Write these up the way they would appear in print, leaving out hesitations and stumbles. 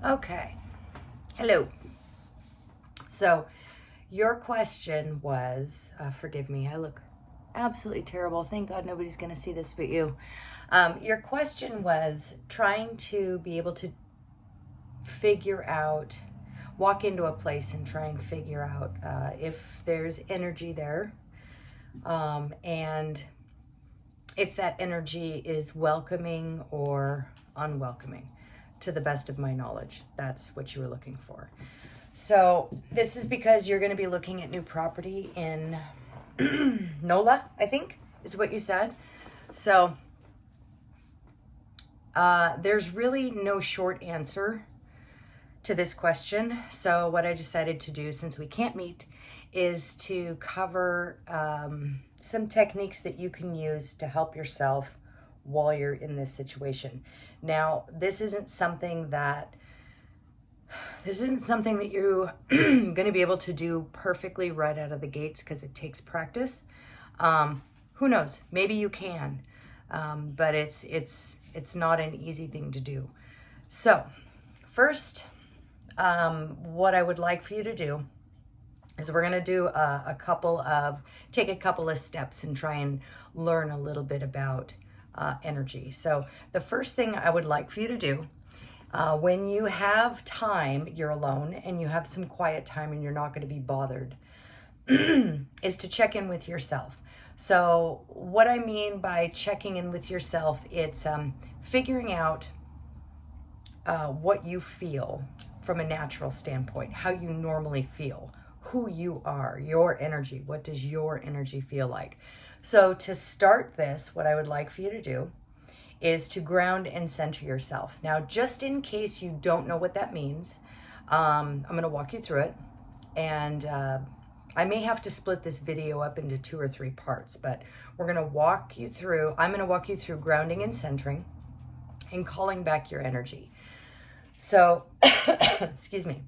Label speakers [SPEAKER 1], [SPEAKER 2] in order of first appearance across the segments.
[SPEAKER 1] Okay. Hello. So your question was, forgive me, I look absolutely terrible. Thank God nobody's going to see this but you. Your question was trying to be able to figure out, walk into a place and try and figure out if there's energy there, and if that energy is welcoming or unwelcoming, to the best of my knowledge. That's what you were looking for. So this is because you're going to be looking at new property in NOLA, I think is what you said. So there's really no short answer to this question. So what I decided to do, since we can't meet, is to cover some techniques that you can use to help yourself while you're in this situation. Now, this isn't something that you're going to be able to do perfectly right out of the gates, because it takes practice. Who knows? Maybe you can, but it's not an easy thing to do. So first, what I would like for you to do is we're going to do take a couple of steps and try and learn a little bit about energy. So the first thing I would like for you to do, when you have time, you're alone and you have some quiet time and you're not going to be bothered, is to check in with yourself. So what I mean by checking in with yourself, it's figuring out what you feel from a natural standpoint, how you normally feel, who you are, your energy. What does your energy feel like? So to start this, what I would like for you to do is to ground and center yourself. Now, just in case you don't know what that means, I'm going to walk you through it. And I may have to split this video up into 2 or 3 parts, but I'm going to walk you through grounding and centering and calling back your energy. So, excuse me.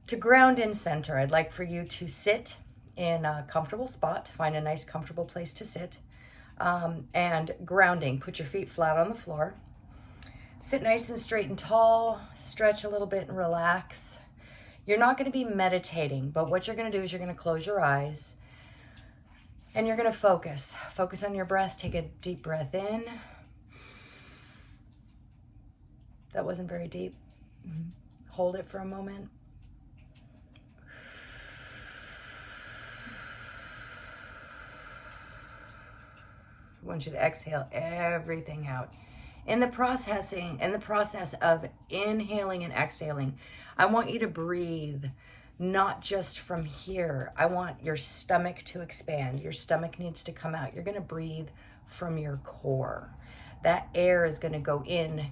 [SPEAKER 1] To ground and center, I'd like for you to sit in a comfortable spot, find a nice comfortable place to sit. And grounding, put your feet flat on the floor. Sit nice and straight and tall, stretch a little bit and relax. You're not going to be meditating, but what you're going to do is you're going to close your eyes and you're going to focus. Focus on your breath. Take a deep breath in. That wasn't very deep. Hold it for a moment. I want you to exhale everything out. In the process of inhaling and exhaling, I want you to breathe, not just from here. I want your stomach to expand. Your stomach needs to come out. You're going to breathe from your core. That air is going to go in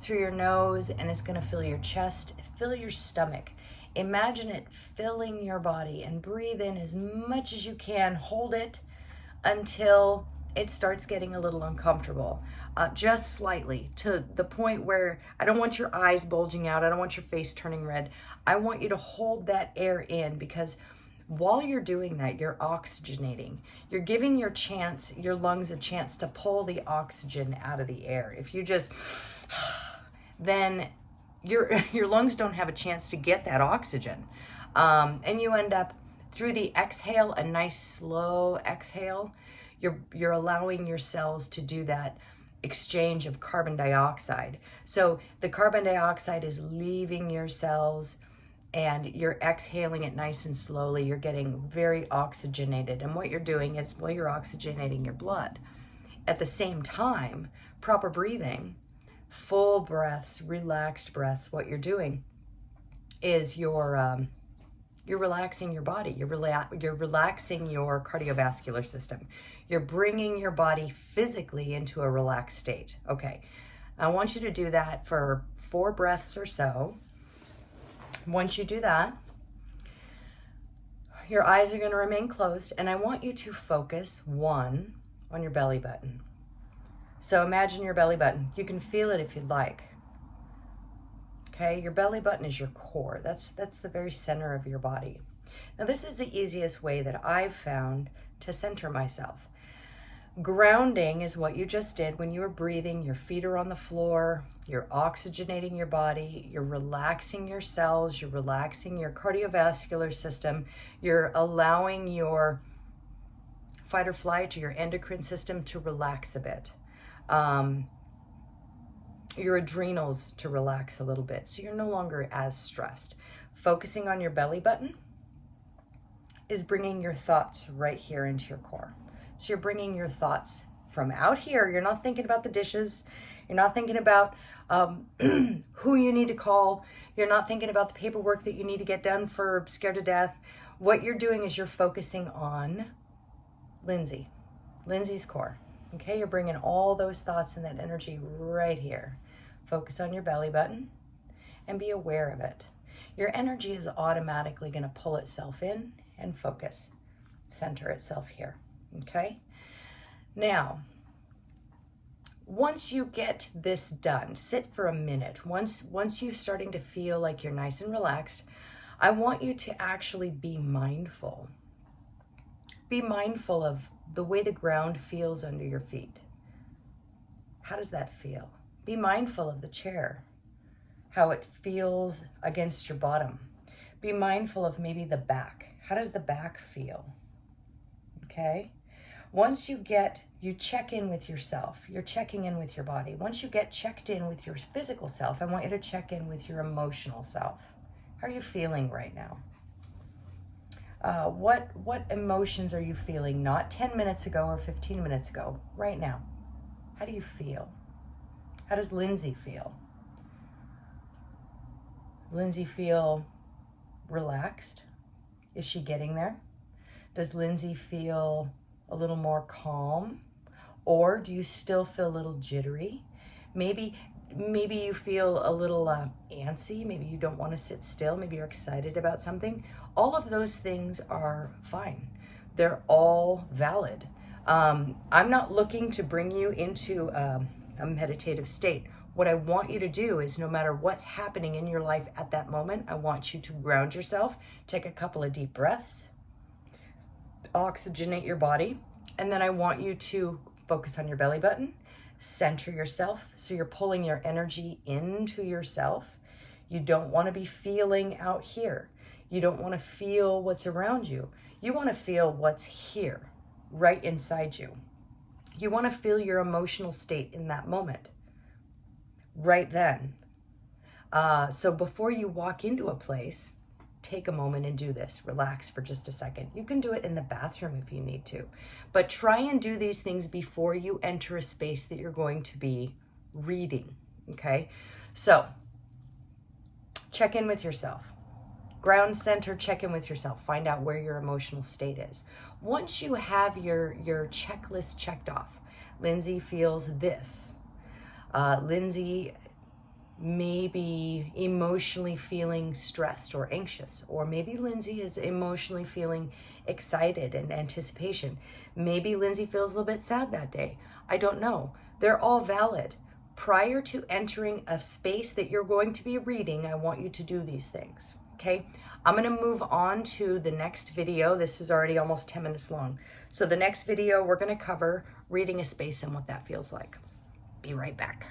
[SPEAKER 1] through your nose, and it's going to fill your chest, fill your stomach. Imagine it filling your body, and breathe in as much as you can. Hold it until it starts getting a little uncomfortable, just slightly, to the point where I don't want your eyes bulging out. I don't want your face turning red. I want you to hold that air in, because while you're doing that, you're oxygenating. You're giving your lungs a chance to pull the oxygen out of the air. If you just, then your lungs don't have a chance to get that oxygen. And you end up, through the exhale, a nice slow exhale, you're allowing your cells to do that exchange of carbon dioxide. So the carbon dioxide is leaving your cells and you're exhaling it nice and slowly. You're getting very oxygenated. And what you're doing is, well, you're oxygenating your blood. At the same time, proper breathing, full breaths, relaxed breaths, what you're doing is you're relaxing your body. You're relaxing your cardiovascular system. You're bringing your body physically into a relaxed state. Okay, I want you to do that for 4 breaths or so. Once you do that, your eyes are going to remain closed, and I want you to focus, 1, on your belly button. So imagine your belly button. You can feel it if you'd like. Okay, your belly button is your core. That's the very center of your body. Now, this is the easiest way that I've found to center myself. Grounding is what you just did when you were breathing. Your feet are on the floor. You're oxygenating your body. You're relaxing your cells. You're relaxing your cardiovascular system. You're allowing your fight or flight, your endocrine system to relax a bit. Your adrenals to relax a little bit. So you're no longer as stressed. Focusing on your belly button is bringing your thoughts right here into your core. So you're bringing your thoughts from out here. You're not thinking about the dishes. You're not thinking about who you need to call. You're not thinking about the paperwork that you need to get done for Scared to Death. What you're doing is you're focusing on Lindsay's core. Okay, you're bringing all those thoughts and that energy right here. Focus on your belly button and be aware of it. Your energy is automatically going to pull itself in and focus, center itself here. Okay, now once you get this done, sit for a minute. Once you're starting to feel like you're nice and relaxed, I want you to actually be mindful. Be mindful of the way the ground feels under your feet. How does that feel? Be mindful of the chair, how it feels against your bottom. Be mindful of maybe the back. How does the back feel? Okay? Once you check in with yourself, you're checking in with your body. Once you get checked in with your physical self, I want you to check in with your emotional self. How are you feeling right now? What emotions are you feeling? Not 10 minutes ago or 15 minutes ago, right now. How do you feel? How does Lindsay feel? Lindsay feel relaxed? Is she getting there? Does Lindsay feel a little more calm? Or do you still feel a little jittery? Maybe you feel a little antsy. Maybe you don't want to sit still. Maybe you're excited about something. All of those things are fine. They're all valid. I'm not looking to bring you into a meditative state. What I want you to do is, no matter what's happening in your life at that moment, I want you to ground yourself, take a couple of deep breaths, oxygenate your body, and then I want you to focus on your belly button, center yourself, so you're pulling your energy into yourself. You don't want to be feeling out here. You don't want to feel what's around you. You want to feel what's here, right inside you. You want to feel your emotional state in that moment, right then. So before you walk into a place, take a moment and do this. Relax for just a second. You can do it in the bathroom if you need to, but try and do these things before you enter a space that you're going to be reading, okay? So check in with yourself. Ground center, check in with yourself. Find out where your emotional state is. Once you have your checklist checked off, Lindsay feels this. Lindsay may be emotionally feeling stressed or anxious, or maybe Lindsay is emotionally feeling excited and anticipation. Maybe Lindsay feels a little bit sad that day. I don't know. They're all valid. Prior to entering a space that you're going to be reading, I want you to do these things, okay? I'm going to move on to the next video. This is already almost 10 minutes long. So the next video, we're going to cover reading a space and what that feels like. Be right back.